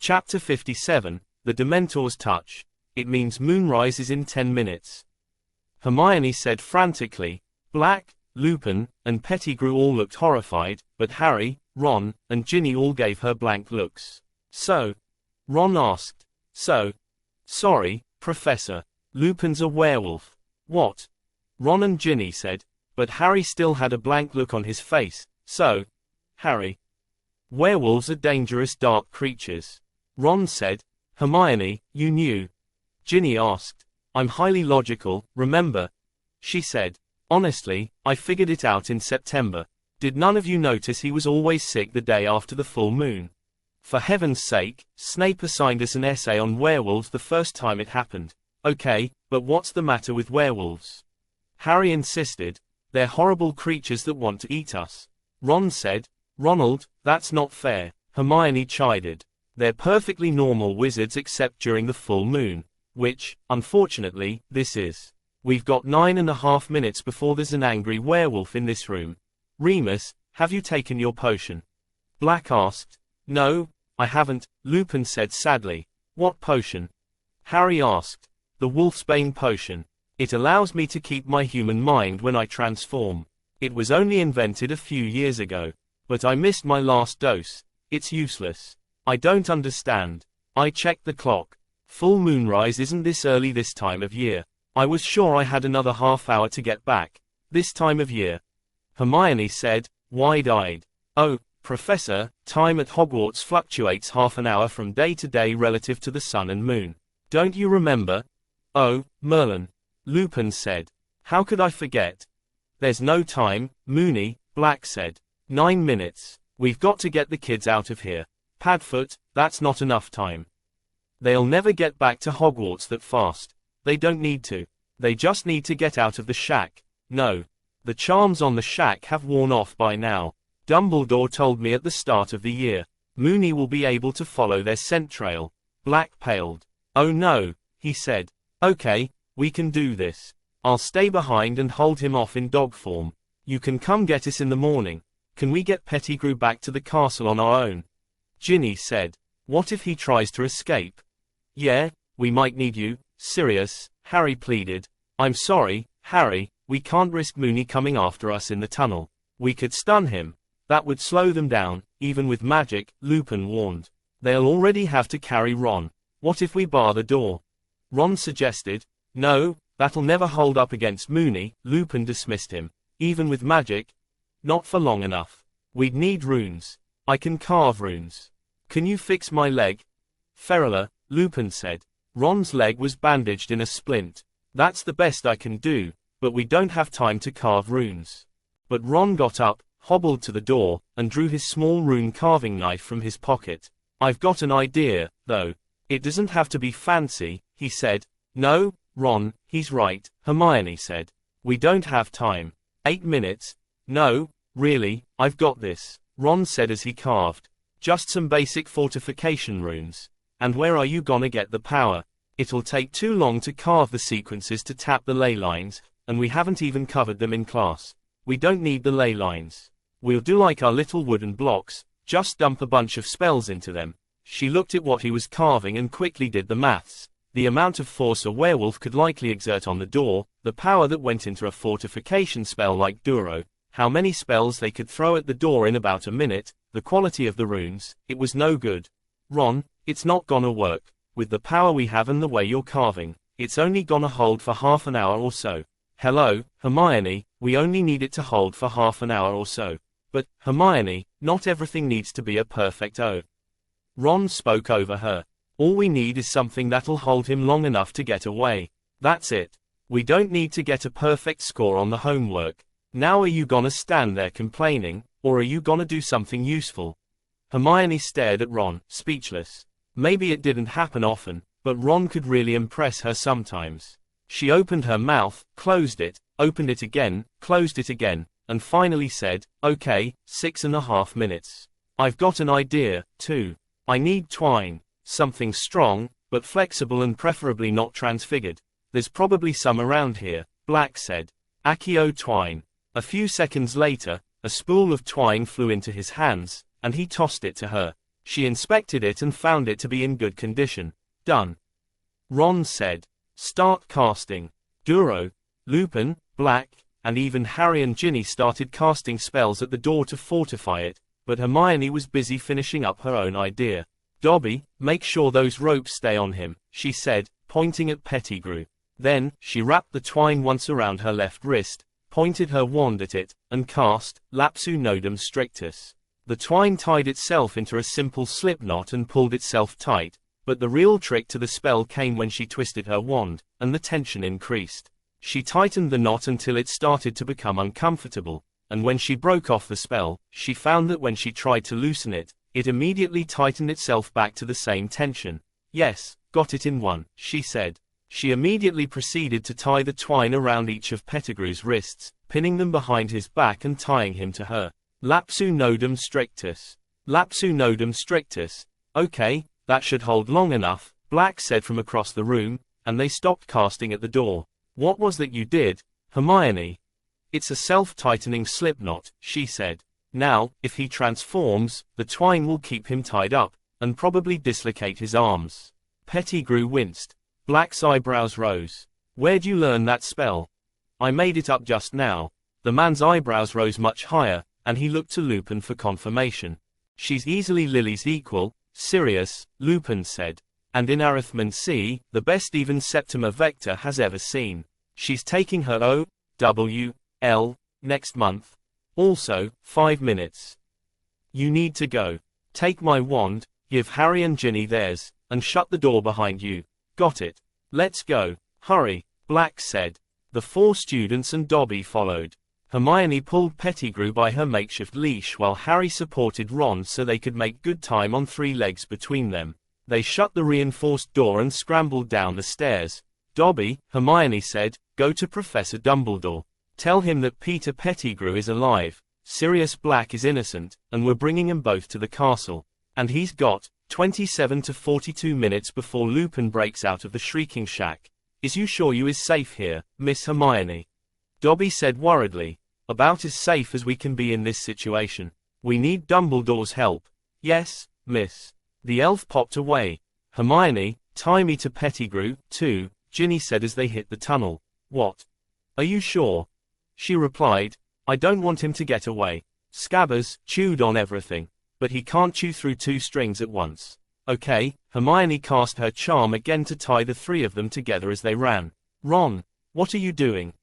Chapter 57, The Dementor's Touch. It means moonrise is in 10 minutes. Hermione said frantically. Black, Lupin, and Pettigrew all looked horrified, but Harry, Ron, and Ginny all gave her blank looks. So? Ron asked. So? Sorry, Professor. Lupin's a werewolf. What? Ron and Ginny said, but Harry still had a blank look on his face. So? Harry. Werewolves are dangerous dark creatures. Ron said. Hermione, you knew. Ginny asked. I'm highly logical, remember? She said. Honestly, I figured it out in September. Did none of you notice he was always sick the day after the full moon? For heaven's sake, Snape assigned us an essay on werewolves the first time it happened. Okay, but what's the matter with werewolves? Harry insisted. They're horrible creatures that want to eat us. Ron said. Ronald, that's not fair. Hermione chided. They're perfectly normal wizards except during the full moon. Which, unfortunately, this is. We've got 9.5 minutes before there's an angry werewolf in this room. Remus, have you taken your potion? Black asked. No, I haven't, Lupin said sadly. What potion? Harry asked. The Wolfsbane potion. It allows me to keep my human mind when I transform. It was only invented a few years ago. But I missed my last dose. It's useless. I don't understand. I checked the clock. Full moonrise isn't this early this time of year. I was sure I had another half hour to get back. This time of year. Hermione said, wide-eyed. Oh, Professor, time at Hogwarts fluctuates half an hour from day to day relative to the sun and moon. Don't you remember? Oh, Merlin. Lupin said. How could I forget? There's no time, Moony, Black said. 9 minutes. We've got to get the kids out of here. Padfoot, that's not enough time. They'll never get back to Hogwarts that fast. They don't need to. They just need to get out of the shack. No. The charms on the shack have worn off by now. Dumbledore told me at the start of the year. Moony will be able to follow their scent trail. Black paled. Oh no, he said. Okay, we can do this. I'll stay behind and hold him off in dog form. You can come get us in the morning. Can we get Pettigrew back to the castle on our own? Ginny said. What if he tries to escape? Yeah, we might need you. Sirius, Harry pleaded. I'm sorry, Harry, we can't risk Moony coming after us in the tunnel. We could stun him. That would slow them down, even with magic, Lupin warned. They'll already have to carry Ron. What if we bar the door? Ron suggested. No, that'll never hold up against Moony, Lupin dismissed him. Even with magic? Not for long enough. We'd need runes. I can carve runes. Can you fix my leg? Ferrella, Lupin said. Ron's leg was bandaged in a splint. That's the best I can do, but we don't have time to carve runes. But Ron got up, hobbled to the door, and drew his small rune carving knife from his pocket. I've got an idea, though. It doesn't have to be fancy, he said. No, Ron, he's right, Hermione said. We don't have time. 8 minutes? No, really, I've got this, Ron said as he carved. Just some basic fortification runes. And where are you gonna get the power? It'll take too long to carve the sequences to tap the ley lines, and we haven't even covered them in class. We don't need the ley lines. We'll do like our little wooden blocks, just dump a bunch of spells into them. She looked at what he was carving and quickly did the maths. The amount of force a werewolf could likely exert on the door, the power that went into a fortification spell like Duro, how many spells they could throw at the door in about a minute, the quality of the runes, it was no good. Ron, it's not gonna work. With the power we have and the way you're carving, it's only gonna hold for half an hour or so. Hello, Hermione, we only need it to hold for half an hour or so. But, Hermione, not everything needs to be a perfect O. Ron spoke over her. All we need is something that'll hold him long enough to get away. That's it. We don't need to get a perfect score on the homework. Now are you gonna stand there complaining, or are you gonna do something useful? Hermione stared at Ron, speechless. Maybe it didn't happen often, but Ron could really impress her sometimes. She opened her mouth, closed it, opened it again, closed it again, and finally said, okay, 6.5 minutes. I've got an idea, too. I need twine. Something strong, but flexible and preferably not transfigured. There's probably some around here, Black said. Accio twine. A few seconds later, a spool of twine flew into his hands, and he tossed it to her. She inspected it and found it to be in good condition. Done. Ron said. Start casting. Duro, Lupin, Black, and even Harry and Ginny started casting spells at the door to fortify it, but Hermione was busy finishing up her own idea. Dobby, make sure those ropes stay on him, she said, pointing at Pettigrew. Then, she wrapped the twine once around her left wrist, pointed her wand at it, and cast, Lapsu Nodum Strictus. The twine tied itself into a simple slip knot and pulled itself tight, but the real trick to the spell came when she twisted her wand, and the tension increased. She tightened the knot until it started to become uncomfortable, and when she broke off the spell, she found that when she tried to loosen it, it immediately tightened itself back to the same tension. Yes, got it in one, she said. She immediately proceeded to tie the twine around each of Pettigrew's wrists, pinning them behind his back and tying him to her. Lapsu Nodum Strictus. Lapsu Nodum Strictus. Okay, that should hold long enough, Black said from across the room, and they stopped casting at the door. What was that you did, Hermione? It's a self-tightening slipknot, she said. Now, if he transforms, the twine will keep him tied up, and probably dislocate his arms. Pettigrew winced. Black's eyebrows rose. Where'd you learn that spell? I made it up just now. The man's eyebrows rose much higher, and he looked to Lupin for confirmation. She's easily Lily's equal, Sirius, Lupin said. And in Arithmancy, the best even Septima Vector has ever seen. She's taking her O.W.L. next month. Also, 5 minutes. You need to go. Take my wand, give Harry and Ginny theirs, and shut the door behind you. Got it. Let's go. Hurry, Black said. The 4 students and Dobby followed. Hermione pulled Pettigrew by her makeshift leash while Harry supported Ron so they could make good time on 3 legs between them. They shut the reinforced door and scrambled down the stairs. Dobby, Hermione said, go to Professor Dumbledore. Tell him that Peter Pettigrew is alive, Sirius Black is innocent, and we're bringing them both to the castle. And he's got 27 to 42 minutes before Lupin breaks out of the shrieking shack. Is you sure you is safe here, Miss Hermione? Dobby said worriedly. About as safe as we can be in this situation. We need Dumbledore's help. Yes, miss. The elf popped away. Hermione, tie me to Pettigrew, too, Ginny said as they hit the tunnel. What? Are you sure? She replied. I don't want him to get away. Scabbers chewed on everything. But he can't chew through 2 strings at once. Okay, Hermione cast her charm again to tie the 3 of them together as they ran. Ron, what are you doing?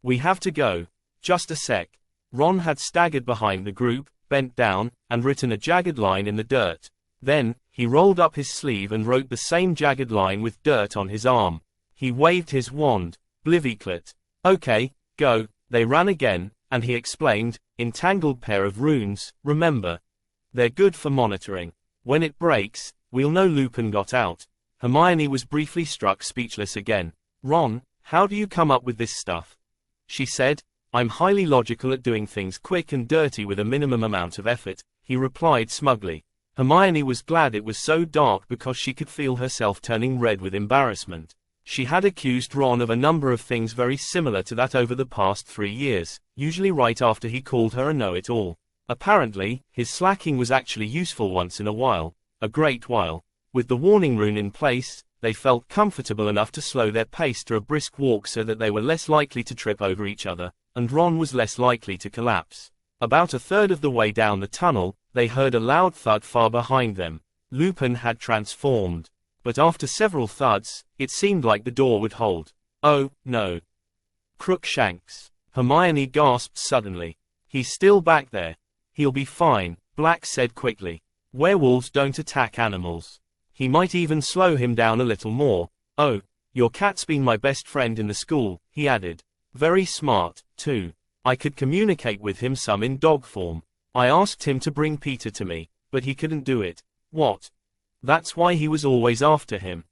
We have to go. Just a sec. Ron had staggered behind the group, bent down, and written a jagged line in the dirt. Then, he rolled up his sleeve and wrote the same jagged line with dirt on his arm. He waved his wand. Bliviclet. Okay, go. They ran again, and he explained, entangled pair of runes, remember. They're good for monitoring. When it breaks, we'll know Lupin got out. Hermione was briefly struck speechless again. Ron, how do you come up with this stuff? She said. I'm highly logical at doing things quick and dirty with a minimum amount of effort, he replied smugly. Hermione was glad it was so dark because she could feel herself turning red with embarrassment. She had accused Ron of a number of things very similar to that over the past 3 years, usually right after he called her a know-it-all. Apparently, his slacking was actually useful once in a while, a great while. With the warning rune in place, they felt comfortable enough to slow their pace to a brisk walk so that they were less likely to trip over each other, and Ron was less likely to collapse. About a third of the way down the tunnel, they heard a loud thud far behind them. Lupin had transformed. But after several thuds, it seemed like the door would hold. Oh, no. Crookshanks. Hermione gasped suddenly. He's still back there. He'll be fine, Black said quickly. Werewolves don't attack animals. He might even slow him down a little more. Oh, your cat's been my best friend in the school, he added. Very smart, too. I could communicate with him some in dog form. I asked him to bring Peter to me, but he couldn't do it. What? That's why he was always after him.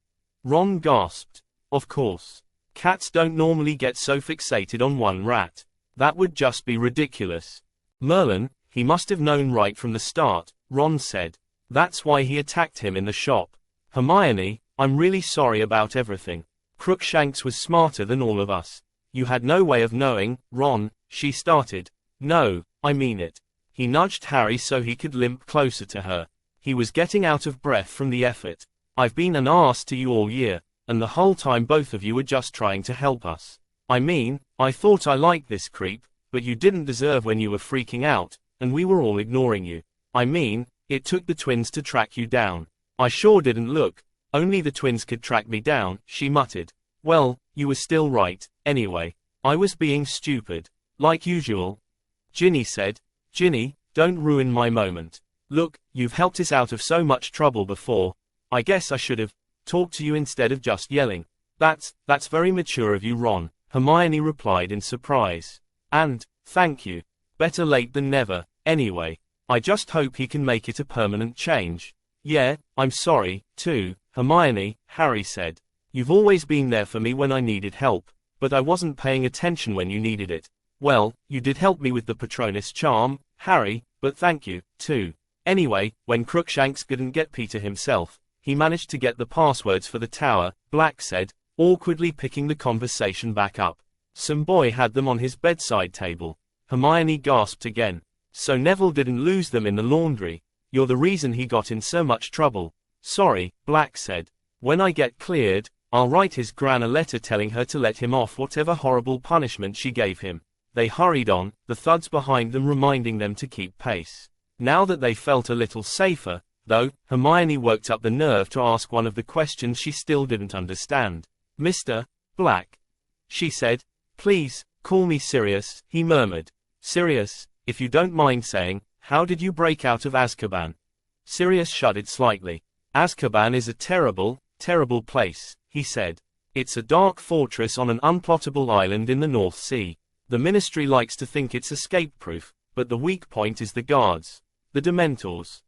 Ron gasped. Of course. Cats don't normally get so fixated on one rat. That would just be ridiculous. Merlin, he must have known right from the start, Ron said. That's why he attacked him in the shop. Hermione, I'm really sorry about everything. Crookshanks was smarter than all of us. You had no way of knowing, Ron, she started. No, I mean it. He nudged Harry so he could limp closer to her. He was getting out of breath from the effort. I've been an arse to you all year, and the whole time both of you were just trying to help us. I mean, I thought I liked this creep, but you didn't deserve when you were freaking out, and we were all ignoring you. I mean, it took the twins to track you down. I sure didn't look. Only the twins could track me down, she muttered. Well, you were still right, anyway. I was being stupid. Like usual. Ginny said. Ginny, don't ruin my moment. Look, you've helped us out of so much trouble before. I guess I should have talked to you instead of just yelling. That's very mature of you, Ron, Hermione replied in surprise. And, thank you. Better late than never, anyway. I just hope he can make it a permanent change. Yeah, I'm sorry, too, Hermione, Harry said. You've always been there for me when I needed help, but I wasn't paying attention when you needed it. Well, you did help me with the Patronus charm, Harry, but thank you, too. Anyway, when Crookshanks couldn't get Peter himself, he managed to get the passwords for the tower, Black said, awkwardly picking the conversation back up. Some boy had them on his bedside table. Hermione gasped again. So Neville didn't lose them in the laundry. You're the reason he got in so much trouble. Sorry, Black said. When I get cleared, I'll write his gran a letter telling her to let him off whatever horrible punishment she gave him. They hurried on, the thuds behind them reminding them to keep pace. Now that they felt a little safer, though, Hermione worked up the nerve to ask one of the questions she still didn't understand. Mr. Black, she said. Please, call me Sirius, he murmured. Sirius, if you don't mind saying, how did you break out of Azkaban? Sirius shuddered slightly. Azkaban is a terrible, terrible place, he said. It's a dark fortress on an unplottable island in the North Sea. The Ministry likes to think it's escape-proof, but the weak point is the guards. The Dementors.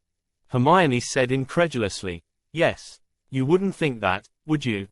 Hermione said incredulously. Yes. You wouldn't think that, would you?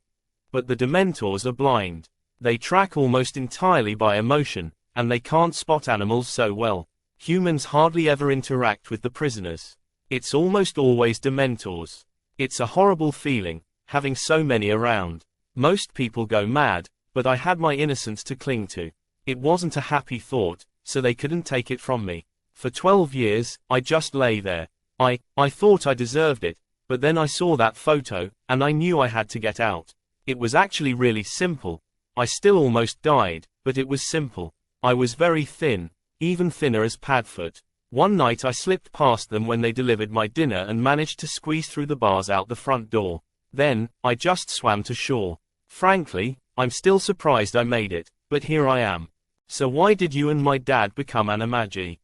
But the Dementors are blind. They track almost entirely by emotion, and they can't spot animals so well. Humans hardly ever interact with the prisoners. It's almost always Dementors. It's a horrible feeling, having so many around. Most people go mad, but I had my innocence to cling to. It wasn't a happy thought, so they couldn't take it from me. For 12 years, I just lay there. I thought I deserved it, but then I saw that photo, and I knew I had to get out. It was actually really simple. I still almost died, but it was simple. I was very thin, even thinner as Padfoot. One night I slipped past them when they delivered my dinner and managed to squeeze through the bars out the front door. Then, I just swam to shore. Frankly, I'm still surprised I made it, but here I am. So why did you and my dad become animagi?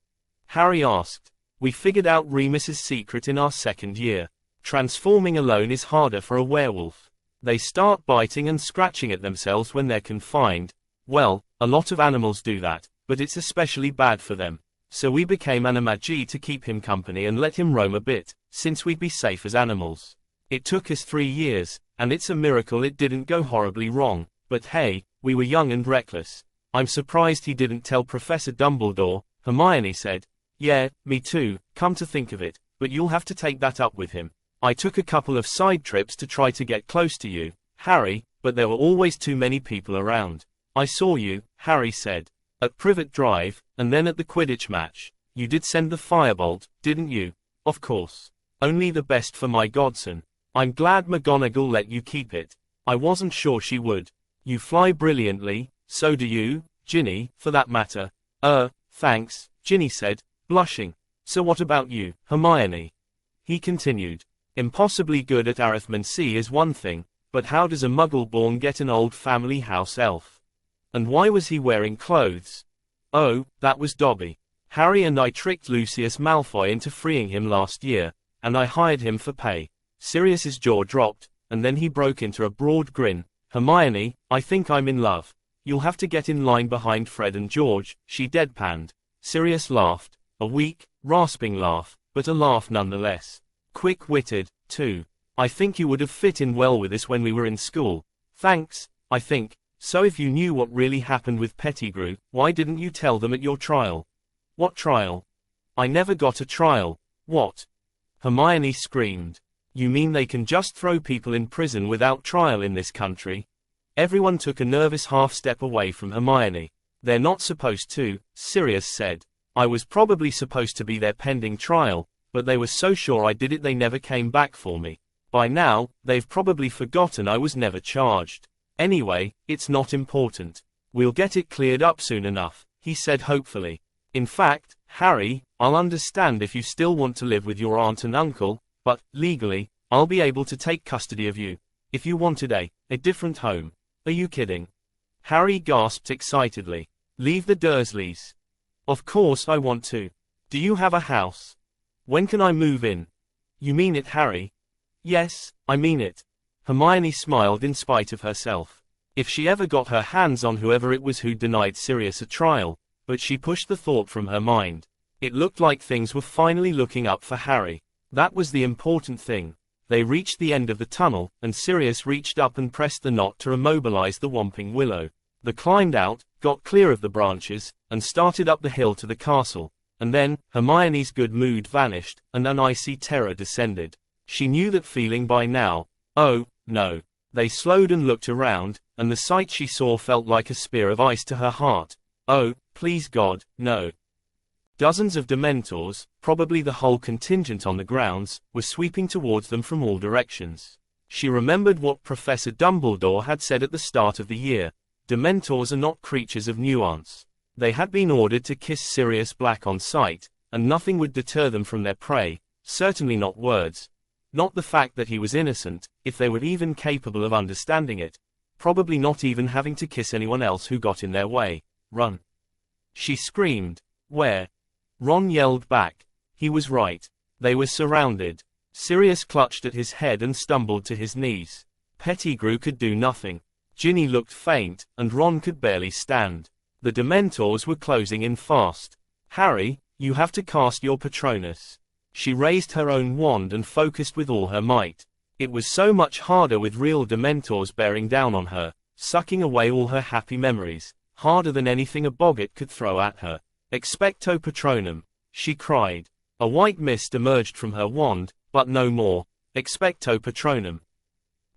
Harry asked. We figured out Remus's secret in our second year. Transforming alone is harder for a werewolf. They start biting and scratching at themselves when they're confined. Well, a lot of animals do that, but it's especially bad for them. So we became animagi to keep him company and let him roam a bit, since we'd be safe as animals. It took us 3 years, and it's a miracle it didn't go horribly wrong, but hey, we were young and reckless. I'm surprised he didn't tell Professor Dumbledore, Hermione said. Yeah, me too, come to think of it, but you'll have to take that up with him. I took a couple of side trips to try to get close to you, Harry, but there were always too many people around. I saw you, Harry said. At Privet Drive, and then at the Quidditch match. You did send the firebolt, didn't you? Of course. Only the best for my godson. I'm glad McGonagall let you keep it. I wasn't sure she would. You fly brilliantly, so do you, Ginny, for that matter. Thanks, Ginny said, blushing. So what about you, Hermione? He continued. Impossibly good at Arithmancy is one thing, but how does a Muggle-born get an old family house elf? And why was he wearing clothes? Oh, that was Dobby. Harry and I tricked Lucius Malfoy into freeing him last year, and I hired him for pay. Sirius's jaw dropped, and then he broke into a broad grin. Hermione, I think I'm in love. You'll have to get in line behind Fred and George, she deadpanned. Sirius laughed. A weak, rasping laugh, but a laugh nonetheless. Quick-witted, too. I think you would have fit in well with us when we were in school. Thanks, I think. So if you knew what really happened with Pettigrew, why didn't you tell them at your trial? What trial? I never got a trial. What? Hermione screamed. You mean they can just throw people in prison without trial in this country? Everyone took a nervous half-step away from Hermione. They're not supposed to, Sirius said. I was probably supposed to be their pending trial, but they were so sure I did it they never came back for me. By now, they've probably forgotten I was never charged. Anyway, it's not important. We'll get it cleared up soon enough, he said hopefully. In fact, Harry, I'll understand if you still want to live with your aunt and uncle, but, legally, I'll be able to take custody of you. If you wanted a different home. Are you kidding? Harry gasped excitedly. Leave the Dursleys. Of course I want to. Do you have a house? When can I move in? You mean it, Harry? Yes, I mean it. Hermione smiled in spite of herself. If she ever got her hands on whoever it was who denied Sirius a trial, but she pushed the thought from her mind. It looked like things were finally looking up for Harry. That was the important thing. They reached the end of the tunnel, and Sirius reached up and pressed the knot to immobilize the Whomping Willow. They climbed out, got clear of the branches, and started up the hill to the castle. And then, Hermione's good mood vanished, and an icy terror descended. She knew that feeling by now. Oh, no. They slowed and looked around, and the sight she saw felt like a spear of ice to her heart. Oh, please God, no. Dozens of Dementors, probably the whole contingent on the grounds, were sweeping towards them from all directions. She remembered what Professor Dumbledore had said at the start of the year. Dementors are not creatures of nuance. They had been ordered to kiss Sirius Black on sight, and nothing would deter them from their prey, certainly not words. Not the fact that he was innocent, if they were even capable of understanding it. Probably not even having to kiss anyone else who got in their way. Run. She screamed. Where? Ron yelled back. He was right. They were surrounded. Sirius clutched at his head and stumbled to his knees. Pettigrew could do nothing. Ginny looked faint, and Ron could barely stand. The Dementors were closing in fast. Harry, you have to cast your Patronus. She raised her own wand and focused with all her might. It was so much harder with real Dementors bearing down on her, sucking away all her happy memories, harder than anything a boggart could throw at her. Expecto Patronum, she cried. A white mist emerged from her wand, but no more. Expecto Patronum.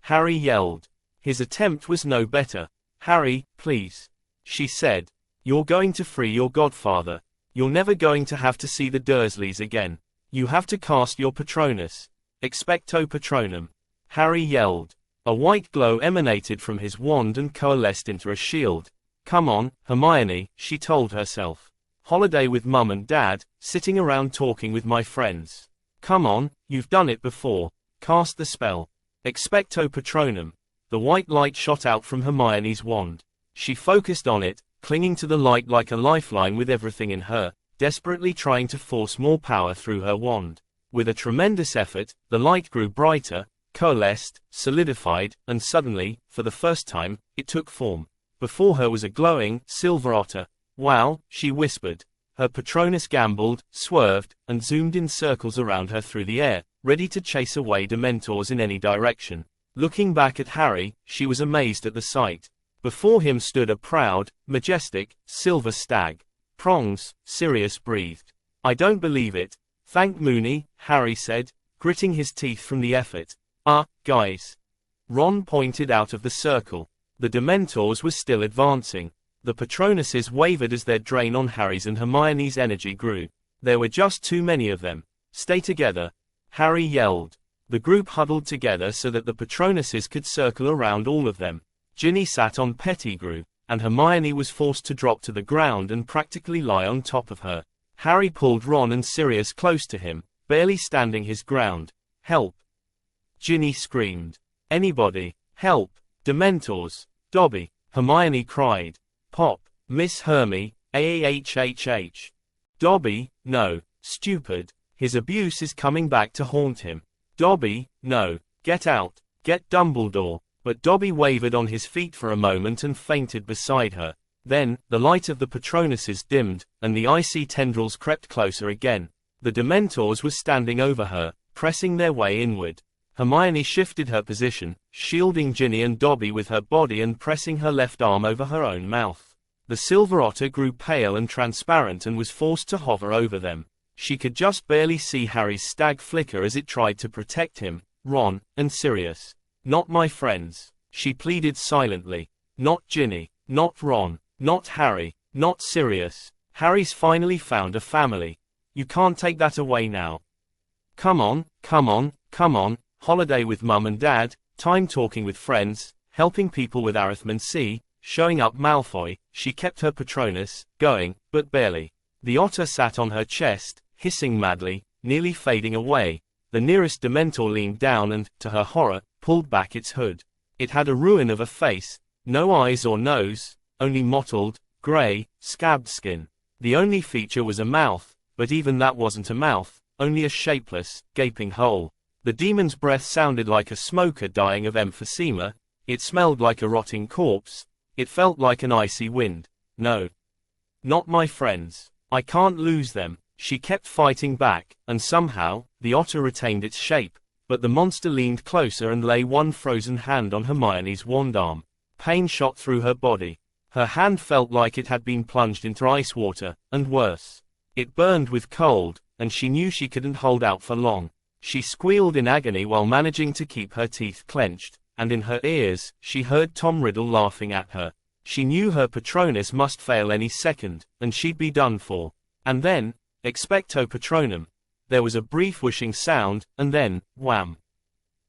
Harry yelled. His attempt was no better. Harry, please. She said. You're going to free your godfather. You're never going to have to see the Dursleys again. You have to cast your Patronus. Expecto Patronum. Harry yelled. A white glow emanated from his wand and coalesced into a shield. Come on, Hermione, she told herself. Holiday with Mum and Dad, sitting around talking with my friends. Come on, you've done it before. Cast the spell. Expecto Patronum. The white light shot out from Hermione's wand. She focused on it, clinging to the light like a lifeline with everything in her, desperately trying to force more power through her wand. With a tremendous effort, the light grew brighter, coalesced, solidified, and suddenly, for the first time, it took form. Before her was a glowing, silver otter. Wow, she whispered. Her Patronus gambled, swerved, and zoomed in circles around her through the air, ready to chase away Dementors in any direction. Looking back at Harry, she was amazed at the sight. Before him stood a proud, majestic, silver stag. Prongs, Sirius breathed. I don't believe it. Thank Moony, Harry said, gritting his teeth from the effort. Guys. Ron pointed out of the circle. The Dementors were still advancing. The Patronuses wavered as their drain on Harry's and Hermione's energy grew. There were just too many of them. Stay together. Harry yelled. The group huddled together so that the Patronuses could circle around all of them. Ginny sat on Pettigrew, and Hermione was forced to drop to the ground and practically lie on top of her. Harry pulled Ron and Sirius close to him, barely standing his ground. Help! Ginny screamed. Anybody, help! Dementors! Dobby! Hermione cried. Pop, Miss Hermie, AAHHH. Dobby, no, stupid. His abuse is coming back to haunt him. Dobby, no, get out, get Dumbledore. But Dobby wavered on his feet for a moment and fainted beside her. Then, the light of the Patronuses dimmed, and the icy tendrils crept closer again. The Dementors were standing over her, pressing their way inward. Hermione shifted her position, shielding Ginny and Dobby with her body and pressing her left arm over her own mouth. The silver otter grew pale and transparent and was forced to hover over them. She could just barely see Harry's stag flicker as it tried to protect him, Ron, and Sirius. Not my friends, she pleaded silently. Not Ginny, not Ron, not Harry, not Sirius. Harry's finally found a family. You can't take that away now. Come on, come on, come on, holiday with mum and dad, time talking with friends, helping people with Arithmancy, showing up Malfoy. She kept her Patronus going, but barely. The otter sat on her chest, hissing madly, nearly fading away. The nearest Dementor leaned down and, to her horror, pulled back its hood. It had a ruin of a face, no eyes or nose, only mottled, grey, scabbed skin. The only feature was a mouth, but even that wasn't a mouth, only a shapeless, gaping hole. The demon's breath sounded like a smoker dying of emphysema. It smelled like a rotting corpse. It felt like an icy wind. No. Not my friends. I can't lose them. She kept fighting back, and somehow, the otter retained its shape, but the monster leaned closer and lay one frozen hand on Hermione's wand arm. Pain shot through her body. Her hand felt like it had been plunged into ice water, and worse. It burned with cold, and she knew she couldn't hold out for long. She squealed in agony while managing to keep her teeth clenched, and in her ears, she heard Tom Riddle laughing at her. She knew her Patronus must fail any second, and she'd be done for. And then, expecto Patronum. There was a brief whooshing sound, and then, wham!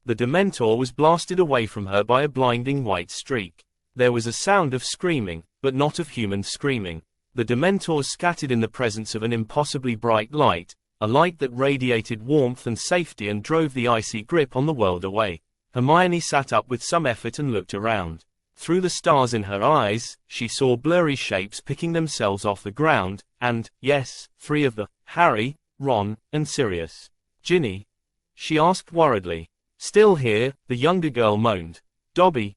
The Dementor was blasted away from her by a blinding white streak. There was a sound of screaming, but not of human screaming. The Dementors scattered in the presence of an impossibly bright light, a light that radiated warmth and safety and drove the icy grip on the world away. Hermione sat up with some effort and looked around. Through the stars in her eyes, she saw blurry shapes picking themselves off the ground, and, yes, 3 of the, Harry, Ron, and Sirius. Ginny? She asked worriedly. Still here, the younger girl moaned. Dobby.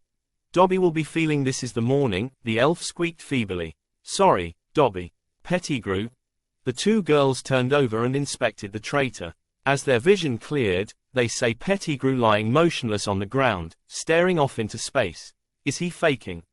Dobby will be feeling this is the morning, the elf squeaked feebly. Sorry, Dobby. Pettigrew. The 2 girls turned over and inspected the traitor. As their vision cleared, they say Pettigrew lying motionless on the ground, staring off into space. Is he faking?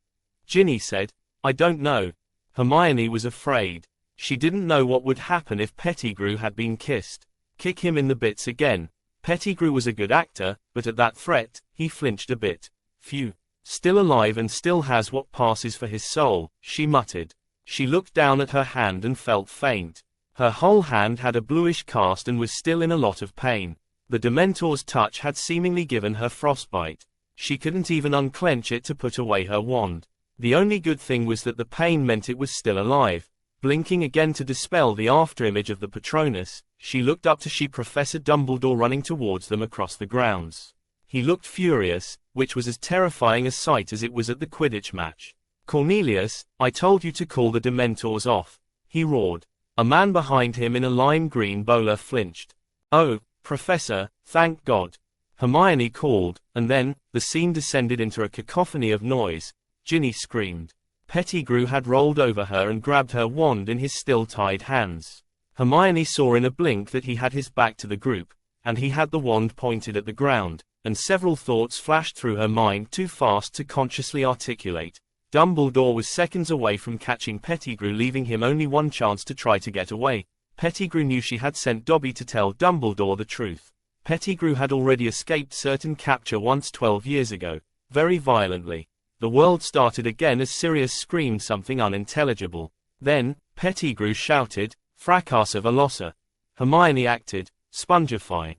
Ginny said, I don't know. Hermione was afraid. She didn't know what would happen if Pettigrew had been kissed. Kick him in the bits again. Pettigrew was a good actor, but at that threat, he flinched a bit. Phew. Still alive and still has what passes for his soul, she muttered. She looked down at her hand and felt faint. Her whole hand had a bluish cast and was still in a lot of pain. The Dementor's touch had seemingly given her frostbite. She couldn't even unclench it to put away her wand. The only good thing was that the pain meant it was still alive. Blinking again to dispel the afterimage of the Patronus, she looked up to see Professor Dumbledore running towards them across the grounds. He looked furious, which was as terrifying a sight as it was at the Quidditch match. Cornelius, I told you to call the Dementors off, he roared. A man behind him in a lime green bowler flinched. Oh, Professor, thank God. Hermione called, and then, the scene descended into a cacophony of noise. Ginny screamed. Pettigrew had rolled over her and grabbed her wand in his still-tied hands. Hermione saw in a blink that he had his back to the group, and he had the wand pointed at the ground, and several thoughts flashed through her mind too fast to consciously articulate. Dumbledore was seconds away from catching Pettigrew, leaving him only one chance to try to get away. Pettigrew knew she had sent Dobby to tell Dumbledore the truth. Pettigrew had already escaped certain capture once 12 years ago, very violently. The world started again as Sirius screamed something unintelligible. Then, Pettigrew shouted, Fracassa Velosa. Hermione acted, Spongify.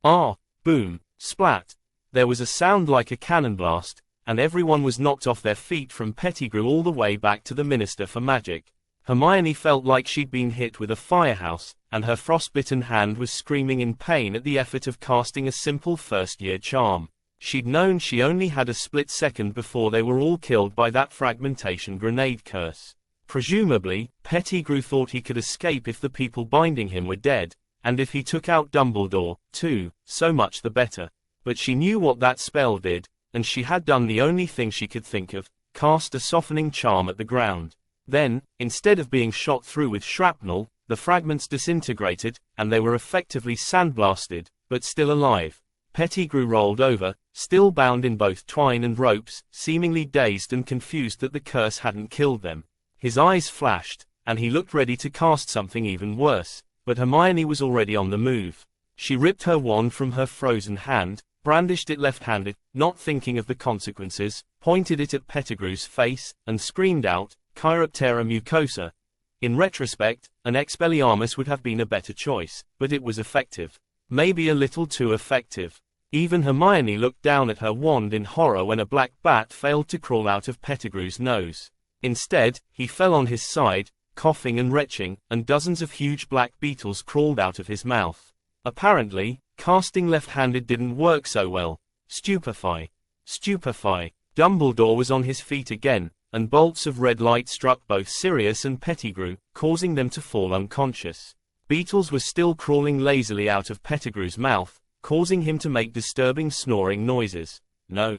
Ah, boom, splat. There was a sound like a cannon blast, and everyone was knocked off their feet from Pettigrew all the way back to the Minister for Magic. Hermione felt like she'd been hit with a firehouse, and her frostbitten hand was screaming in pain at the effort of casting a simple first-year charm. She'd known she only had a split second before they were all killed by that fragmentation grenade curse. Presumably, Pettigrew thought he could escape if the people binding him were dead, and if he took out Dumbledore, too, so much the better. But she knew what that spell did, and she had done the only thing she could think of, cast a softening charm at the ground. Then, instead of being shot through with shrapnel, the fragments disintegrated, and they were effectively sandblasted, but still alive. Pettigrew rolled over, still bound in both twine and ropes, seemingly dazed and confused that the curse hadn't killed them. His eyes flashed, and he looked ready to cast something even worse, but Hermione was already on the move. She ripped her wand from her frozen hand, brandished it left-handed, not thinking of the consequences, pointed it at Pettigrew's face, and screamed out, Chiroptera mucosa. In retrospect, an Expelliarmus would have been a better choice, but it was effective. Maybe a little too effective. Even Hermione looked down at her wand in horror when a black bat failed to crawl out of Pettigrew's nose. Instead, he fell on his side, coughing and retching, and dozens of huge black beetles crawled out of his mouth. Apparently, casting left-handed didn't work so well. Stupefy. Stupefy. Dumbledore was on his feet again, and bolts of red light struck both Sirius and Pettigrew, causing them to fall unconscious. Beetles were still crawling lazily out of Pettigrew's mouth, causing him to make disturbing snoring noises. No.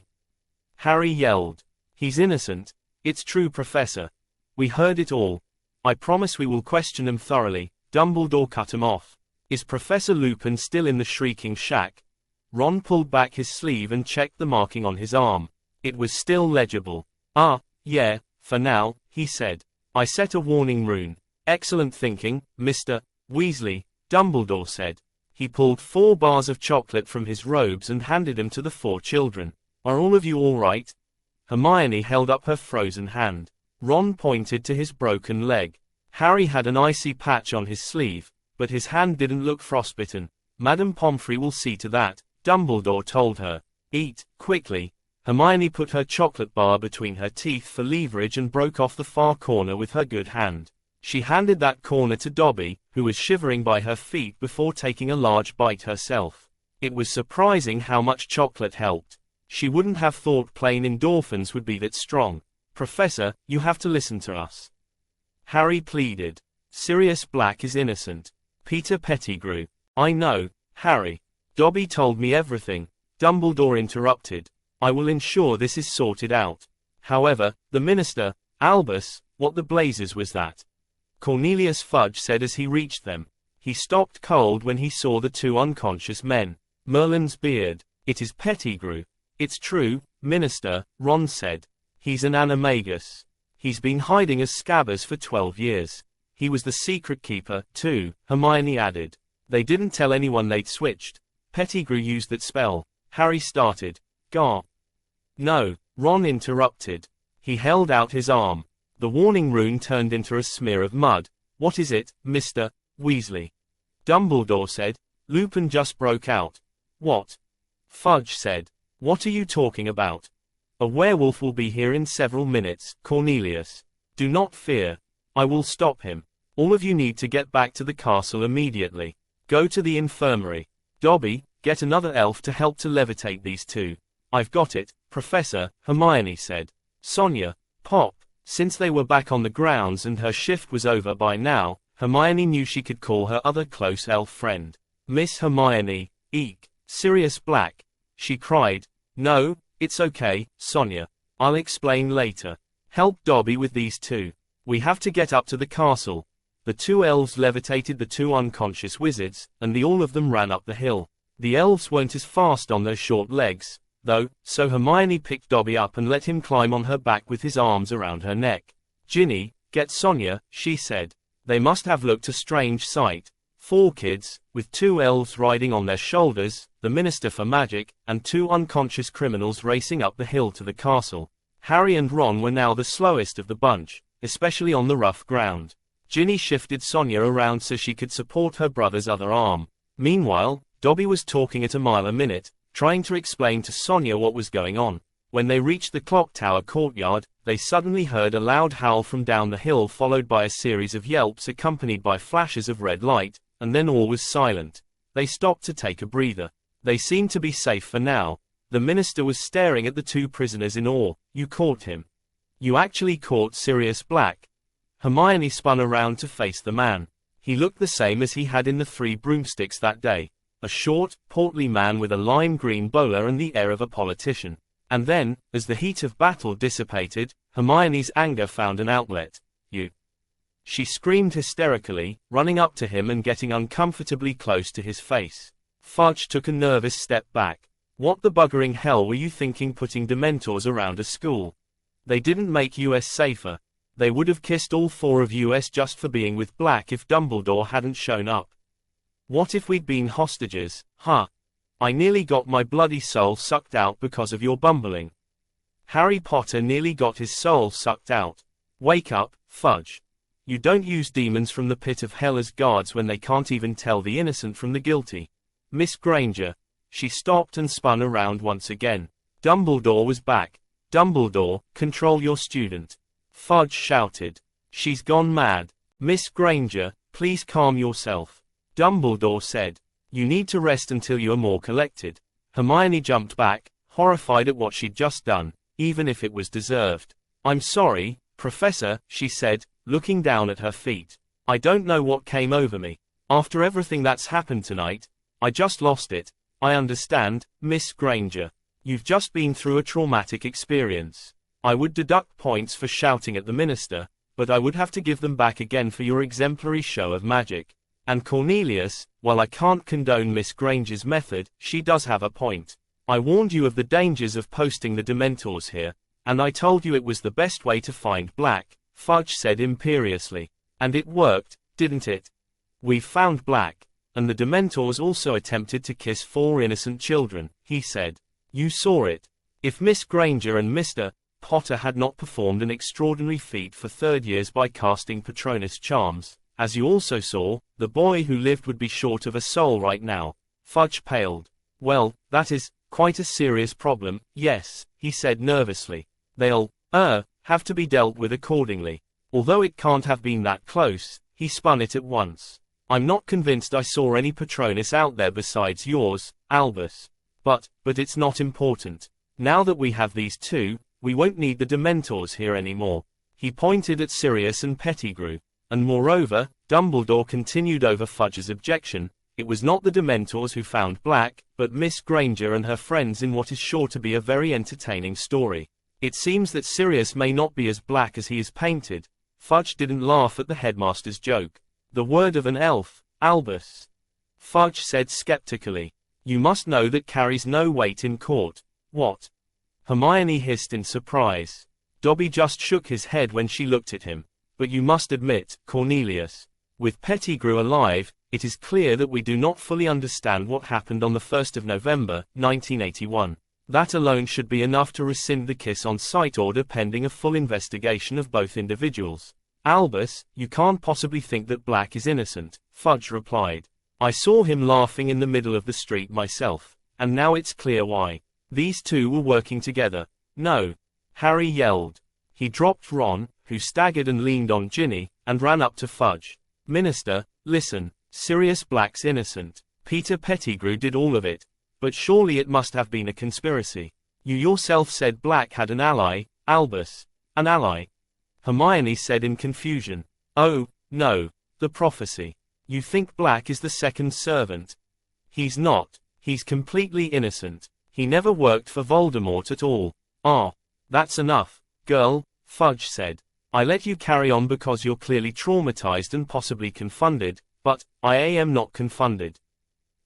Harry yelled. He's innocent. It's true, Professor. We heard it all. I promise we will question him thoroughly. Dumbledore cut him off. Is Professor Lupin still in the Shrieking Shack? Ron pulled back his sleeve and checked the marking on his arm. It was still legible. Ah, yeah, for now, he said. I set a warning rune. Excellent thinking, Mr. Weasley, Dumbledore said. He pulled 4 bars of chocolate from his robes and handed them to the 4 children. Are all of you all right? Hermione held up her frozen hand. Ron pointed to his broken leg. Harry had an icy patch on his sleeve, but his hand didn't look frostbitten. Madame Pomfrey will see to that, Dumbledore told her. Eat, quickly. Hermione put her chocolate bar between her teeth for leverage and broke off the far corner with her good hand. She handed that corner to Dobby, who was shivering by her feet before taking a large bite herself. It was surprising how much chocolate helped. She wouldn't have thought plain endorphins would be that strong. Professor, you have to listen to us. Harry pleaded. Sirius Black is innocent. Peter Pettigrew. I know, Harry. Dobby told me everything. Dumbledore interrupted. I will ensure this is sorted out. However, the minister, Albus, what the blazes was that? Cornelius Fudge said as he reached them. He stopped cold when he saw the 2 unconscious men. Merlin's beard. It is Pettigrew. It's true, Minister, Ron said. He's an animagus. He's been hiding as Scabbers for 12 years. He was the secret keeper, too, Hermione added. They didn't tell anyone they'd switched. Pettigrew used that spell. Harry started. Gah. No, Ron interrupted. He held out his arm. The warning rune turned into a smear of mud. What is it, Mr. Weasley? Dumbledore said. Lupin just broke out. What? Fudge said. What are you talking about? A werewolf will be here in several minutes, Cornelius. Do not fear. I will stop him. All of you need to get back to the castle immediately. Go to the infirmary. Dobby, get another elf to help to levitate these 2. I've got it, Professor, Hermione said. Sonia, Pop. Since they were back on the grounds and her shift was over by now, Hermione knew she could call her other close elf friend. Miss Hermione, eek, Sirius Black. She cried. No, it's okay, Sonia. I'll explain later. Help Dobby with these 2. We have to get up to the castle. The 2 elves levitated the 2 unconscious wizards, and all of them ran up the hill. The elves weren't as fast on their short legs, though, so Hermione picked Dobby up and let him climb on her back with his arms around her neck. Ginny, get Sonia, she said. They must have looked a strange sight. 4 kids, with 2 elves riding on their shoulders, the Minister for Magic, and 2 unconscious criminals racing up the hill to the castle. Harry and Ron were now the slowest of the bunch, especially on the rough ground. Ginny shifted Sonia around so she could support her brother's other arm. Meanwhile, Dobby was talking at a mile a minute, trying to explain to Sonia what was going on. When they reached the clock tower courtyard, they suddenly heard a loud howl from down the hill followed by a series of yelps accompanied by flashes of red light, and then all was silent. They stopped to take a breather. They seemed to be safe for now. The minister was staring at the 2 prisoners in awe. You caught him. You actually caught Sirius Black. Hermione spun around to face the man. He looked the same as he had in the 3 broomsticks that day. A short, portly man with a lime green bowler and the air of a politician. And then, as the heat of battle dissipated, Hermione's anger found an outlet. You. She screamed hysterically, running up to him and getting uncomfortably close to his face. Fudge took a nervous step back. What the buggering hell were you thinking putting Dementors around a school? They didn't make us safer. They would have kissed all 4 of us just for being with Black if Dumbledore hadn't shown up. What if we'd been hostages, huh? I nearly got my bloody soul sucked out because of your bumbling. Harry Potter nearly got his soul sucked out. Wake up, Fudge. You don't use demons from the pit of hell as guards when they can't even tell the innocent from the guilty. Miss Granger. She stopped and spun around once again. Dumbledore was back. Dumbledore, control your student. Fudge shouted. She's gone mad. Miss Granger, please calm yourself. Dumbledore said. You need to rest until you are more collected. Hermione jumped back, horrified at what she'd just done, even if it was deserved. I'm sorry, Professor, she said, looking down at her feet. I don't know what came over me. After everything that's happened tonight, I just lost it. I understand, Miss Granger. You've just been through a traumatic experience. I would deduct points for shouting at the minister, but I would have to give them back again for your exemplary show of magic. And Cornelius, while I can't condone Miss Granger's method, she does have a point. I warned you of the dangers of posting the Dementors here, and I told you it was the best way to find Black, Fudge said imperiously. And it worked, didn't it? We've found Black, and the Dementors also attempted to kiss 4 innocent children, he said. You saw it. If Miss Granger and Mr. Potter had not performed an extraordinary feat for 3rd years by casting Patronus charms, as you also saw, the boy who lived would be short of a soul right now. Fudge paled. Well, that is quite a serious problem, yes, he said nervously. They'll, have to be dealt with accordingly. Although it can't have been that close, he spun it at once. I'm not convinced I saw any Patronus out there besides yours, Albus. But it's not important. Now that we have these two, we won't need the Dementors here anymore. He pointed at Sirius and Pettigrew. And moreover, Dumbledore continued over Fudge's objection, it was not the Dementors who found Black, but Miss Granger and her friends in what is sure to be a very entertaining story. It seems that Sirius may not be as black as he is painted. Fudge didn't laugh at the headmaster's joke. The word of an elf, Albus. Fudge said skeptically. You must know that carries no weight in court. What? Hermione hissed in surprise. Dobby just shook his head when she looked at him. But you must admit, Cornelius, with Pettigrew alive, it is clear that we do not fully understand what happened on the 1st of November, 1981. That alone should be enough to rescind the kiss on sight order pending a full investigation of both individuals. Albus, you can't possibly think that Black is innocent, Fudge replied. I saw him laughing in the middle of the street myself, and now it's clear why. These two were working together. No. Harry yelled. He dropped Ron, who staggered and leaned on Ginny, and ran up to Fudge. Minister, listen, Sirius Black's innocent. Peter Pettigrew did all of it. But surely it must have been a conspiracy. You yourself said Black had an ally, Albus. An ally? Hermione said in confusion. Oh, no, the prophecy. You think Black is the second servant? He's not. He's completely innocent. He never worked for Voldemort at all. Ah, that's enough, girl, Fudge said. I let you carry on because you're clearly traumatized and possibly confounded, but I am not confounded.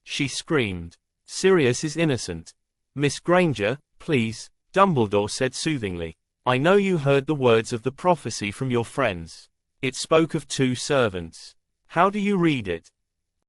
She screamed. Sirius is innocent. Miss Granger, please, Dumbledore said soothingly. I know you heard the words of the prophecy from your friends. It spoke of 2 servants. How do you read it?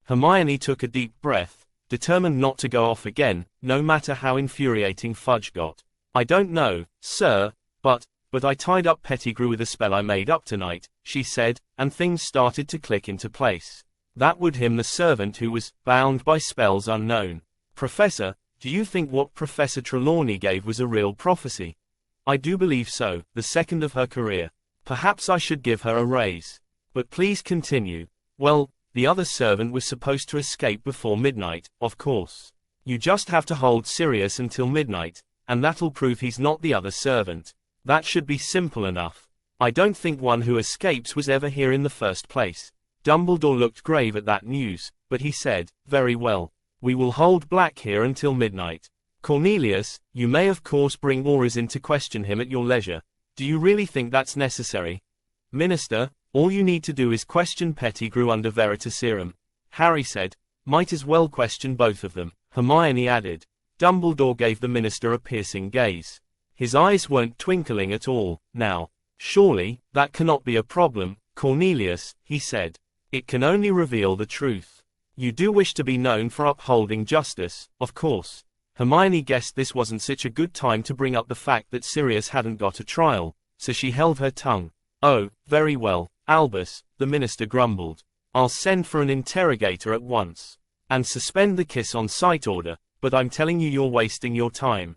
Hermione took a deep breath, determined not to go off again, no matter how infuriating Fudge got. I don't know, sir, but I tied up Pettigrew with a spell I made up tonight, she said, and things started to click into place. That would him the servant who was bound by spells unknown. Professor, do you think what Professor Trelawney gave was a real prophecy? I do believe so, the second of her career. Perhaps I should give her a raise. But please continue. Well, the other servant was supposed to escape before midnight, of course. You just have to hold Sirius until midnight, and that'll prove he's not the other servant. That should be simple enough. I don't think one who escapes was ever here in the first place. Dumbledore looked grave at that news, but he said, very well. We will hold Black here until midnight. Cornelius, you may of course bring Auras in to question him at your leisure. Do you really think that's necessary? Minister, all you need to do is question Pettigrew under Veritaserum. Harry said. Might as well question both of them, Hermione added. Dumbledore gave the minister a piercing gaze. His eyes weren't twinkling at all, now. Surely, that cannot be a problem, Cornelius, he said. It can only reveal the truth. You do wish to be known for upholding justice, of course. Hermione guessed this wasn't such a good time to bring up the fact that Sirius hadn't got a trial, so she held her tongue. Oh, very well, Albus, the minister grumbled. I'll send for an interrogator at once. And suspend the kiss on sight order, but I'm telling you you're wasting your time.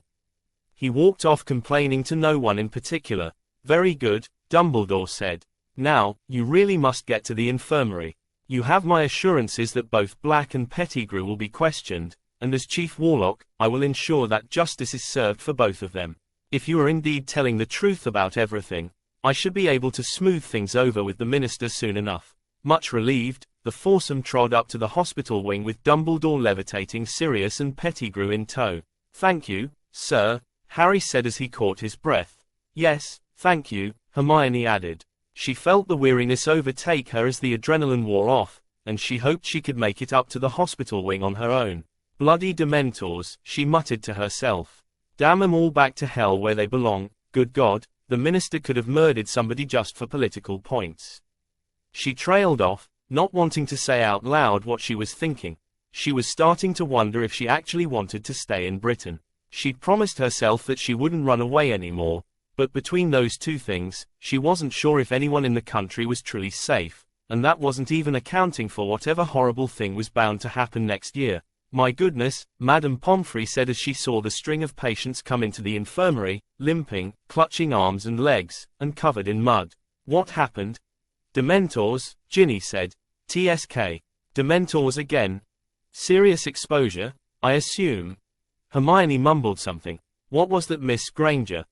He walked off complaining to no one in particular. Very good, Dumbledore said. Now, you really must get to the infirmary. You have my assurances that both Black and Pettigrew will be questioned, and as Chief Warlock, I will ensure that justice is served for both of them. If you are indeed telling the truth about everything, I should be able to smooth things over with the minister soon enough. Much relieved, the foursome trod up to the hospital wing with Dumbledore levitating Sirius and Pettigrew in tow. Thank you, sir, Harry said as he caught his breath. Yes, thank you, Hermione added. She felt the weariness overtake her as the adrenaline wore off, and she hoped she could make it up to the hospital wing on her own. Bloody Dementors, she muttered to herself. Damn 'em all back to hell where they belong. Good God, the minister could have murdered somebody just for political points. She trailed off, not wanting to say out loud what she was thinking. She was starting to wonder if she actually wanted to stay in Britain. She'd promised herself that she wouldn't run away anymore, but between those two things, she wasn't sure if anyone in the country was truly safe, and that wasn't even accounting for whatever horrible thing was bound to happen next year. My goodness, Madame Pomfrey said as she saw the string of patients come into the infirmary, limping, clutching arms and legs, and covered in mud. What happened? Dementors, Ginny said. TSK. Dementors again. Serious exposure, I assume. Hermione mumbled something. What was that, Miss Granger?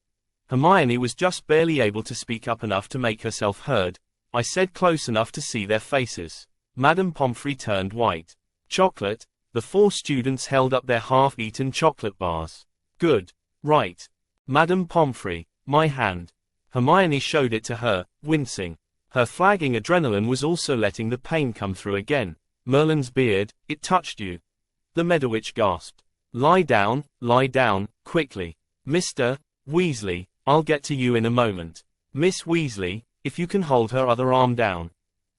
Hermione was just barely able to speak up enough to make herself heard. I said close enough to see their faces. Madame Pomfrey turned white. Chocolate? The four students held up their half-eaten chocolate bars. Good. Right. Madame Pomfrey, my hand. Hermione showed it to her, wincing. Her flagging adrenaline was also letting the pain come through again. Merlin's beard, it touched you. The Meadowitch gasped. Lie down, quickly. Mr. Weasley, I'll get to you in a moment. Miss Weasley, if you can hold her other arm down.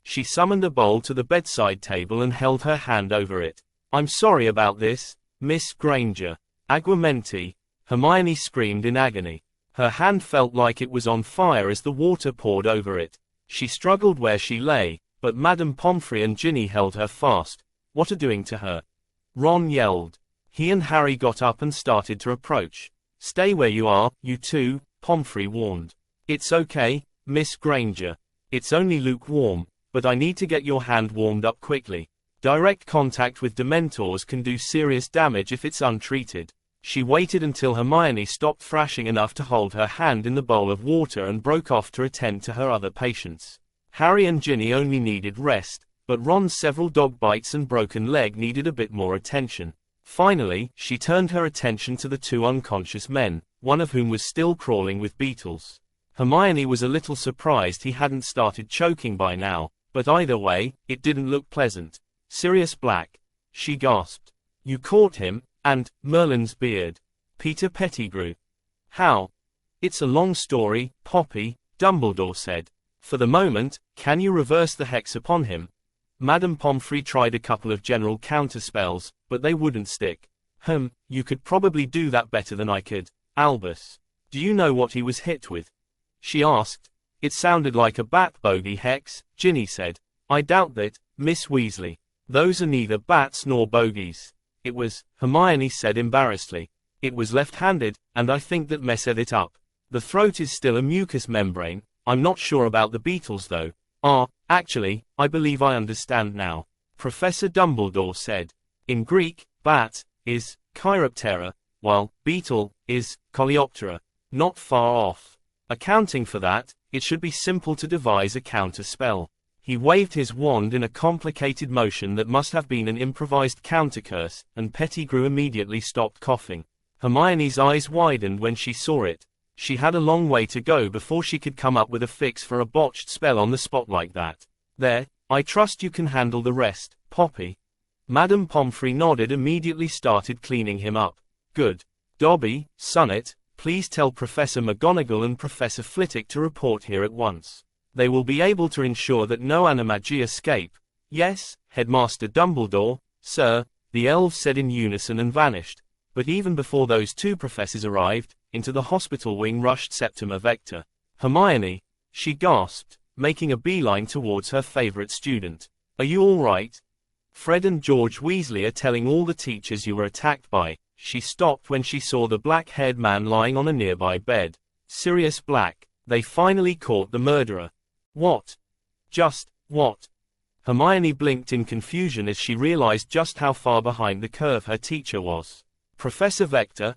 She summoned a bowl to the bedside table and held her hand over it. I'm sorry about this, Miss Granger. Aguamenti. Hermione screamed in agony. Her hand felt like it was on fire as the water poured over it. She struggled where she lay, but Madame Pomfrey and Ginny held her fast. What are doing to her? Ron yelled. He and Harry got up and started to approach. Stay where you are, you two, Pomfrey warned. It's okay, Miss Granger. It's only lukewarm, but I need to get your hand warmed up quickly. Direct contact with Dementors can do serious damage if it's untreated. She waited until Hermione stopped thrashing enough to hold her hand in the bowl of water and broke off to attend to her other patients. Harry and Ginny only needed rest, but Ron's several dog bites and broken leg needed a bit more attention. Finally, she turned her attention to the two unconscious men, one of whom was still crawling with beetles. Hermione was a little surprised he hadn't started choking by now, but either way, it didn't look pleasant. Sirius Black. She gasped. You caught him, and Merlin's beard. Peter Pettigrew. How? It's a long story, Poppy, Dumbledore said. For the moment, can you reverse the hex upon him? Madame Pomfrey tried a couple of general counterspells, but they wouldn't stick. You could probably do that better than I could. Albus. Do you know what he was hit with? She asked. It sounded like a bat bogey hex, Ginny said. I doubt that, Miss Weasley. Those are neither bats nor bogeys. It was, Hermione said embarrassedly. It was left-handed, and I think that messed it up. The throat is still a mucous membrane. I'm not sure about the beetles though. Actually, I believe I understand now. Professor Dumbledore said. In Greek, bat is Chiroptera, while beetle is Coleoptera. Not far off. Accounting for that, it should be simple to devise a counter spell. He waved his wand in a complicated motion that must have been an improvised countercurse, and Pettigrew immediately stopped coughing. Hermione's eyes widened when she saw it. She had a long way to go before she could come up with a fix for a botched spell on the spot like that. There, I trust you can handle the rest, Poppy. Madame Pomfrey nodded, immediately started cleaning him up. Good. Dobby, Sonnet, please tell Professor McGonagall and Professor Flitwick to report here at once. They will be able to ensure that no animagi escape. Yes, Headmaster Dumbledore, sir, the elves said in unison and vanished. But even before those two professors arrived, into the hospital wing rushed Septima Vector. Hermione, she gasped, making a beeline towards her favorite student. Are you all right? Fred and George Weasley are telling all the teachers you were attacked by. She stopped when she saw the black-haired man lying on a nearby bed. Sirius Black. They finally caught the murderer. What? Just, what? Hermione blinked in confusion as she realized just how far behind the curve her teacher was. Professor Vector,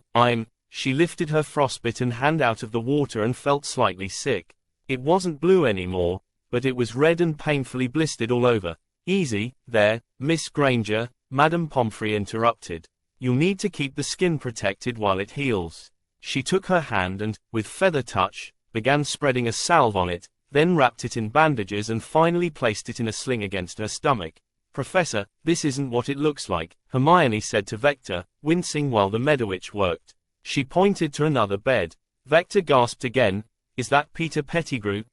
She lifted her frostbitten hand out of the water and felt slightly sick. It wasn't blue anymore, but it was red and painfully blistered all over. Easy, there, Miss Granger, Madame Pomfrey interrupted. You'll need to keep the skin protected while it heals. She took her hand and, with feather touch, began spreading a salve on it, then wrapped it in bandages and finally placed it in a sling against her stomach. Professor, this isn't what it looks like, Hermione said to Vector, wincing while the Medowitch worked. She pointed to another bed. Vector gasped again. Is that Peter Pettigrew?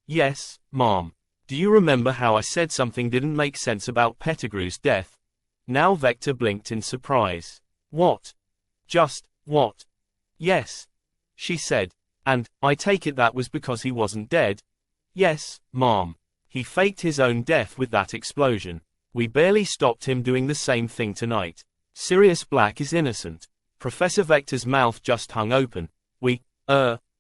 Yes, Mom. Do you remember how I said something didn't make sense about Pettigrew's death? Now Vector blinked in surprise. What? Just, what? Yes. She said. And, I take it that was because he wasn't dead? Yes, Mom. He faked his own death with that explosion. We barely stopped him doing the same thing tonight. Sirius Black is innocent. Professor Vector's mouth just hung open. We,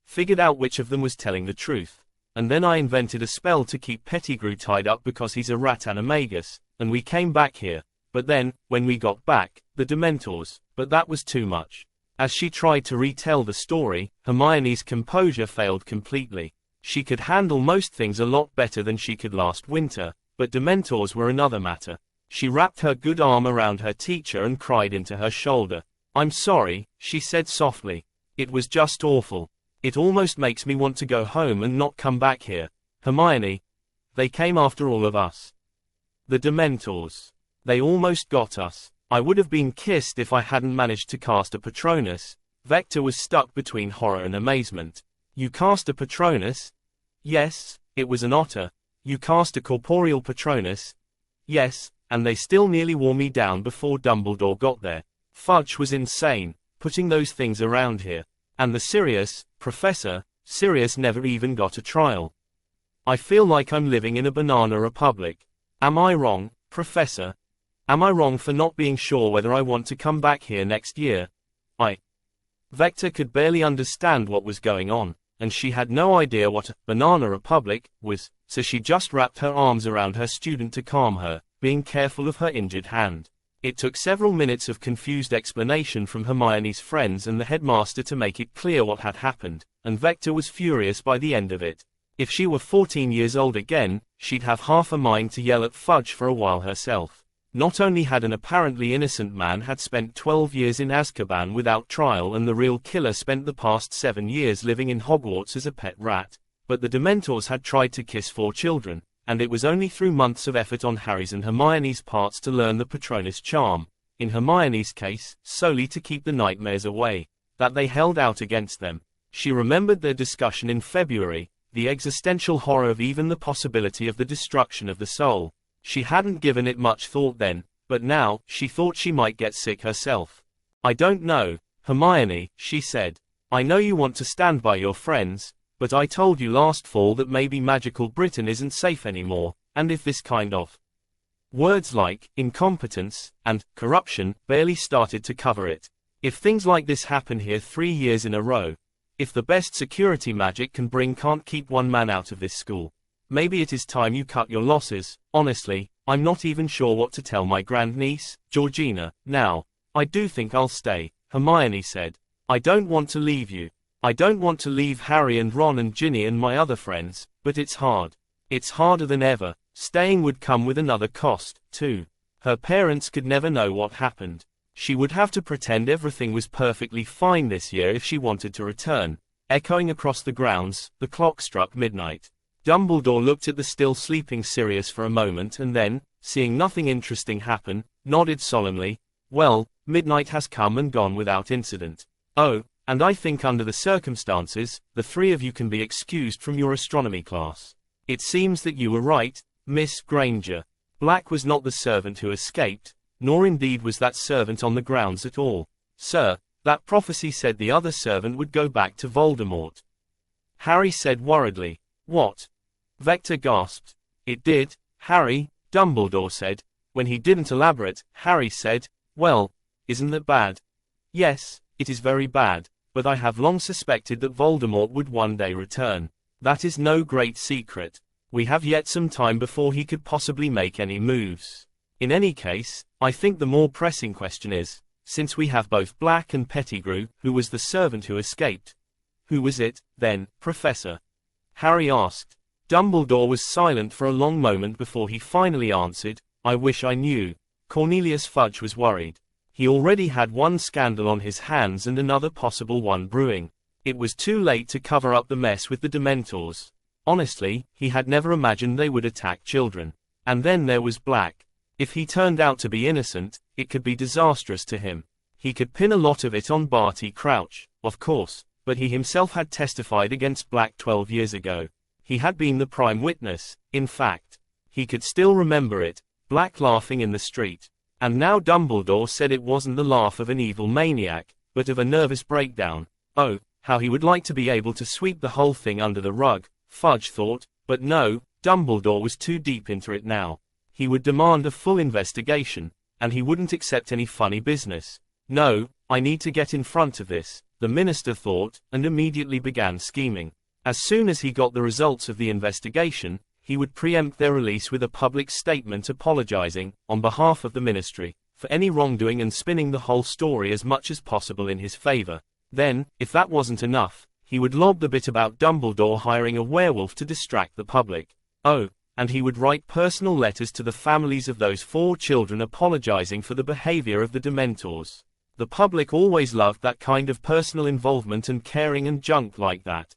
figured out which of them was telling the truth. And then I invented a spell to keep Pettigrew tied up because he's a rat animagus, and we came back here. But then, when we got back, the Dementors, but that was too much. As she tried to retell the story, Hermione's composure failed completely. She could handle most things a lot better than she could last winter, but Dementors were another matter. She wrapped her good arm around her teacher and cried into her shoulder. I'm sorry, she said softly. It was just awful. It almost makes me want to go home and not come back here. Hermione. They came after all of us. The Dementors. They almost got us. I would have been kissed if I hadn't managed to cast a Patronus. Vector was stuck between horror and amazement. You cast a Patronus? Yes, it was an otter. You cast a corporeal Patronus? Yes, and they still nearly wore me down before Dumbledore got there. Fudge was insane, putting those things around here. And the Sirius, Professor, Sirius never even got a trial. I feel like I'm living in a banana republic. Am I wrong, Professor? Am I wrong for not being sure whether I want to come back here next year? Vector could barely understand what was going on, and she had no idea what a banana republic was, so she just wrapped her arms around her student to calm her, being careful of her injured hand. It took several minutes of confused explanation from Hermione's friends and the headmaster to make it clear what had happened, and Vector was furious by the end of it. If she were 14 years old again, she'd have half a mind to yell at Fudge for a while herself. Not only had an apparently innocent man had spent 12 years in Azkaban without trial and the real killer spent the past 7 years living in Hogwarts as a pet rat, but the Dementors had tried to kiss 4 children, and it was only through months of effort on Harry's and Hermione's parts to learn the Patronus charm, in Hermione's case, solely to keep the nightmares away, that they held out against them. She remembered their discussion in February, the existential horror of even the possibility of the destruction of the soul. She hadn't given it much thought then, but now, she thought she might get sick herself. I don't know, Hermione, she said. I know you want to stand by your friends, but I told you last fall that maybe magical Britain isn't safe anymore, and if this kind of words like incompetence and corruption barely started to cover it. If things like this happen here 3 years in a row, if the best security magic can bring can't keep one man out of this school, maybe it is time you cut your losses. Honestly, I'm not even sure what to tell my grandniece, Georgina, now. I do think I'll stay, Hermione said. I don't want to leave you. I don't want to leave Harry and Ron and Ginny and my other friends, but it's hard. It's harder than ever. Staying would come with another cost, too. Her parents could never know what happened. She would have to pretend everything was perfectly fine this year if she wanted to return. Echoing across the grounds, the clock struck midnight. Dumbledore looked at the still sleeping Sirius for a moment and then, seeing nothing interesting happen, nodded solemnly. Well, midnight has come and gone without incident. Oh, and I think under the circumstances, the 3 of you can be excused from your astronomy class. It seems that you were right, Miss Granger. Black was not the servant who escaped, nor indeed was that servant on the grounds at all. Sir, that prophecy said the other servant would go back to Voldemort. Harry said worriedly. What? Vector gasped. It did, Harry, Dumbledore said. When he didn't elaborate, Harry said, "Well, isn't that bad?" "Yes, it is very bad, but I have long suspected that Voldemort would one day return. That is no great secret. We have yet some time before he could possibly make any moves. In any case, I think the more pressing question is, since we have both Black and Pettigrew, who was the servant who escaped?" "Who was it, then, Professor?" Harry asked. Dumbledore was silent for a long moment before he finally answered, "I wish I knew." Cornelius Fudge was worried. He already had one scandal on his hands and another possible one brewing. It was too late to cover up the mess with the Dementors. Honestly, he had never imagined they would attack children. And then there was Black. If he turned out to be innocent, it could be disastrous to him. He could pin a lot of it on Barty Crouch, of course, but he himself had testified against Black 12 years ago. He had been the prime witness, in fact. He could still remember it, Black laughing in the street. And now Dumbledore said it wasn't the laugh of an evil maniac, but of a nervous breakdown. Oh, how he would like to be able to sweep the whole thing under the rug, Fudge thought, but no, Dumbledore was too deep into it now. He would demand a full investigation, and he wouldn't accept any funny business. "No, I need to get in front of this," the minister thought, and immediately began scheming. As soon as he got the results of the investigation, he would preempt their release with a public statement apologizing, on behalf of the ministry, for any wrongdoing and spinning the whole story as much as possible in his favor. Then, if that wasn't enough, he would lob the bit about Dumbledore hiring a werewolf to distract the public. Oh, and he would write personal letters to the families of those 4 children apologizing for the behavior of the Dementors. The public always loved that kind of personal involvement and caring and junk like that.